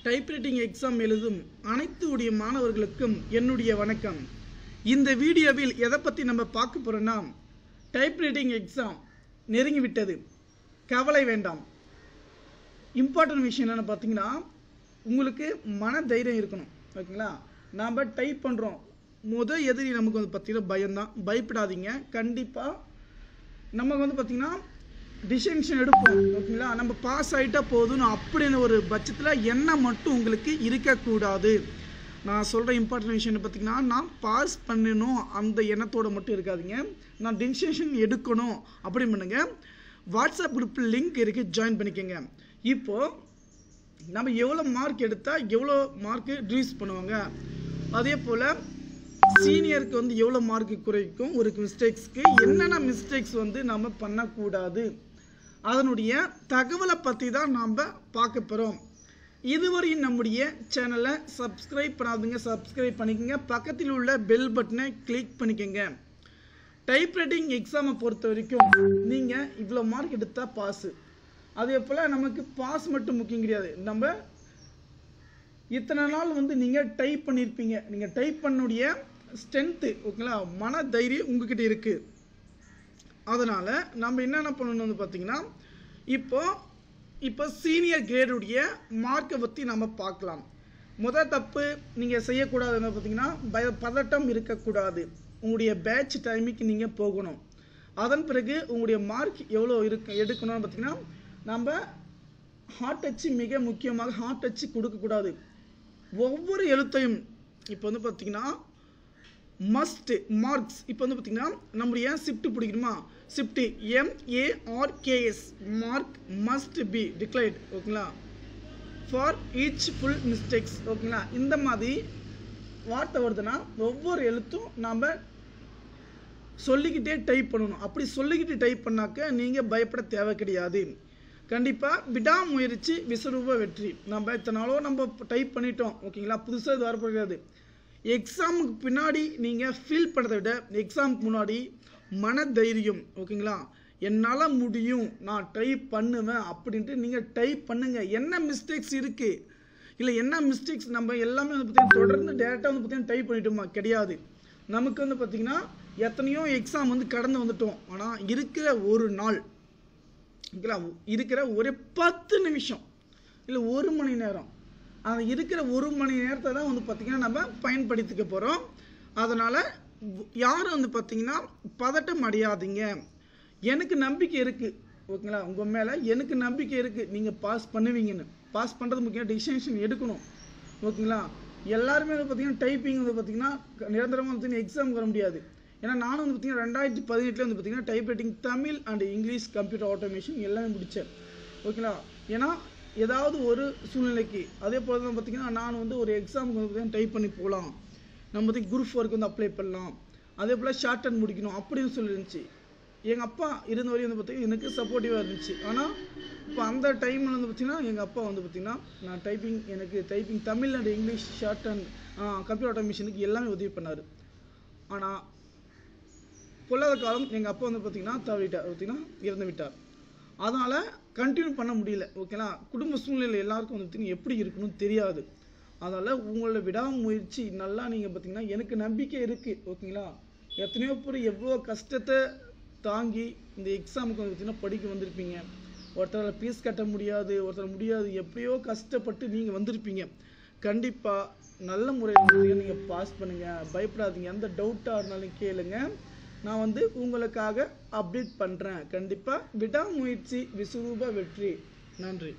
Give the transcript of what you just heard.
Typewriting exam எழுதும் அனைத்து உடைய மாணவர்களுக்கும் என்னுடைய வணக்கம். இந்த வீடியோவில் எதை பற்றி நம்ம பார்க்க போகிறோன்னா, டைப்ரைட்டிங் எக்ஸாம் நெருங்கி விட்டது, கவலை வேண்டாம். இம்பார்ட்டன்ட் விஷயம் என்னென்னு பார்த்தீங்கன்னா, உங்களுக்கு மன தைரியம் இருக்கணும். ஓகேங்களா? நாம் டைப் பண்ணுறோம், எதிரி நமக்கு வந்து பார்த்தீங்கன்னா பயம்தான். பயப்படாதீங்க. கண்டிப்பாக நமக்கு வந்து பார்த்திங்கன்னா டிசிஷன் எடுப்போம். ஓகேங்களா? நம்ம பாஸ் ஆகிட்டா போதும் அப்படின்னு ஒரு பட்சத்தில் எண்ணம் மட்டும் உங்களுக்கு இருக்கக்கூடாது. நான் சொல்கிற இம்பார்ட்டன்ட் விஷயம் பார்த்திங்கன்னா, நான் பாஸ் பண்ணணும் அந்த எண்ணத்தோடு மட்டும் இருக்காதிங்க. நான் டிசிஷன் எடுக்கணும் அப்படின்னு பண்ணுங்க. வாட்ஸ்அப் குரூப்பில் லிங்க் இருக்குது, ஜாயின் பண்ணிக்கோங்க. இப்போது நம்ம எவ்வளோ மார்க் எடுத்தால் எவ்வளோ மார்க்கு ரிலீஸ் பண்ணுவாங்க, அதே போல் சீனியருக்கு வந்து எவ்வளோ மார்க்கு குறைக்கும், ஒரு மிஸ்டேக்ஸ்க்கு என்னென்ன மிஸ்டேக்ஸ் வந்து நம்ம பண்ணக்கூடாது, அதனுடைய தகவலை பற்றி தான் நாம் பார்க்க போகிறோம். இதுவரையும் நம்முடைய சேனலை சப்ஸ்கிரைப் பண்ணாதுங்க, சப்ஸ்கிரைப் பண்ணிக்கோங்க. பக்கத்தில் உள்ள பெல் பட்டனை கிளிக் பண்ணிக்கோங்க. டைப்ரைட்டிங் எக்ஸாமை பொறுத்த வரைக்கும் நீங்கள் இவ்வளோ மார்க் எடுத்தால் பாஸு. அதே போல் நமக்கு பாஸ் மட்டும் முக்கியம் கிடையாது. நம்ம இத்தனை நாள் வந்து நீங்கள் டைப் பண்ணியிருப்பீங்க. நீங்கள் டைப் பண்ணுடைய ஸ்ட்ரென்த்து, ஓகேங்களா, மன தைரியம் உங்ககிட்ட இருக்குது. அதனால் நம்ம என்னென்ன பண்ணணும் வந்து பார்த்திங்கன்னா, இப்போ சீனியர் கிரேடுடைய மார்க்கை பற்றி நம்ம பார்க்கலாம். முதல் தப்பு நீங்கள் செய்யக்கூடாதுன்னு பார்த்திங்கன்னா, பதட்டம் இருக்கக்கூடாது. உங்களுடைய பேட்ச் டைமுக்கு நீங்கள் போகணும். அதன் பிறகு உங்களுடைய மார்க் எவ்வளோ எடுக்கணும்னு பார்த்திங்கன்னா, நம்ம ஹார்ட் டச்சு, மிக முக்கியமாக ஹார்ட் டச்சு கொடுக்கக்கூடாது. ஒவ்வொரு எழுத்தையும் இப்போ வந்து பார்த்திங்கன்னா மஸ்ட் மார்க்ஸ். இப்போ வந்து பார்த்திங்கன்னா நம்முடைய ஷிஃப்ட் பிடிக்கணுமா, shift MARKS mark must be declared. ஓகேங்களா? For each full mistakes. ஓகேங்களா? இந்த மாதிரி வார்த்தை வருதுன்னா ஒவ்வொரு எழுத்தும் நாம் சொல்லிக்கிட்டே டைப் பண்ணணும். அப்படி சொல்லிக்கிட்டு டைப் பண்ணாக்க நீங்கள் பயப்பட தேவை கிடையாது. கண்டிப்பாக விடாமுயற்சி விஸ்வரூப வெற்றி. நம்ம இத்தனை நாளோ நம்ம டைப் பண்ணிட்டோம். ஓகேங்களா? புதுசாக இது வரப்போகிறது. எக்ஸாமுக்கு பின்னாடி நீங்கள் ஃபீல் பண்ணுறதை விட எக்ஸாமுக்கு முன்னாடி மன தைரியம், ஓகேங்களா, என்னால் முடியும், நான் டைப் பண்ணுவேன் அப்படின்ட்டு நீங்கள் டைப் பண்ணுங்கள். என்ன மிஸ்டேக்ஸ் இருக்குது, இல்லை என்ன மிஸ்டேக்ஸ், நம்ம எல்லாமே வந்து பார்த்திங்கன்னா தொடர்ந்து டேரெக்டாக வந்து பார்த்திங்கன்னா டைப் பண்ணிட்டோமா, கிடையாது. நமக்கு வந்து பார்த்திங்கன்னா எத்தனையோ எக்ஸாம் வந்து கடந்து வந்துட்டோம். ஆனால் இருக்கிற ஒரு நாள், ஓகேங்களா, இருக்கிற ஒரு 10 நிமிஷம் இல்லை 1 மணி நேரம், அந்த இருக்கிற 1 மணி நேரத்தை தான் வந்து பார்த்திங்கன்னா நம்ம பயன்படுத்திக்க போகிறோம். அதனால் யாரும் வந்து பார்த்திங்கன்னா பதட்டம் அடையாதீங்க. எனக்கு நம்பிக்கை இருக்குது. ஓகேங்களா? உங்கள் மேலே எனக்கு நம்பிக்கை இருக்குது, நீங்கள் பாஸ் பண்ணுவீங்கன்னு. பாஸ் பண்ணுறது முக்கியம். டிசிஷன் எடுக்கணும். ஓகேங்களா? எல்லாருமே வந்து பார்த்திங்கன்னா டைப்பிங் வந்து பார்த்திங்கன்னா நிரந்தரமாக வந்து எக்ஸாம் வர முடியாது. ஏன்னா நானும் வந்து பார்த்திங்கன்னா 2018 வந்து பார்த்திங்கன்னா typewriting Tamil and English computer automation எல்லாமே முடித்தேன். ஓகேங்களா? ஏன்னா ஏதாவது ஒரு சூழ்நிலைக்கு, அதே போல் தான் பார்த்திங்கன்னா நான் வந்து ஒரு எக்ஸாமுக்கு வந்து பார்த்திங்கன்னா டைப் பண்ணி போகலாம், நம்ம வந்து குரூப் 4க்கு வந்து அப்ளை பண்ணலாம், அதே போல் ஷார்ட் அண்ட் முடிக்கணும் அப்படின்னு சொல்லிருந்துச்சு. எங்கள் அப்பா இருந்த வரையும் வந்து பார்த்திங்கன்னா எனக்கு சப்போர்ட்டிவாக இருந்துச்சு. ஆனால் இப்போ அந்த டைமில் வந்து பார்த்திங்கன்னா எங்கள் அப்பா வந்து பார்த்திங்கன்னா நான் எனக்கு typing Tamil and English short and computer ஆட்டோமேஷனுக்கு எல்லாமே உதவி பண்ணார். ஆனால் பொல்லாத காலம் எங்கள் அப்பா வந்து பார்த்திங்கன்னா இறந்து விட்டார். அதனால் கண்டினியூ பண்ண முடியல. ஓகேங்களா? குடும்ப சூழ்நிலை எல்லாருக்கும் வந்து பார்த்திங்கன்னா எப்படி இருக்கணும்னு தெரியாது. அதனால் உங்களோட விடாமுயற்சி நல்லா நீங்கள் பார்த்திங்கன்னா எனக்கு நம்பிக்கை இருக்குது. ஓகேங்களா? எத்தனையோ பேர் எவ்வளோ கஷ்டத்தை தாங்கி இந்த எக்ஸாமுக்கு வந்து பார்த்திங்கன்னா படிக்க வந்திருப்பீங்க. ஒருத்தரால் ஃபீஸ் கட்ட முடியாது, ஒருத்தர் முடியாது, எப்படியோ கஷ்டப்பட்டு நீங்கள் வந்திருப்பீங்க. கண்டிப்பாக நல்ல முறையில் நீங்கள் பாஸ் பண்ணுங்கள், பயப்படாதீங்க. எந்த டவுட்டாக இருந்தாலும் கேளுங்க, நான் வந்து உங்களுக்காக அப்டேட் பண்ணுறேன். கண்டிப்பாக விடாமுயற்சி விஸ்வரூப வெற்றி. நன்றி.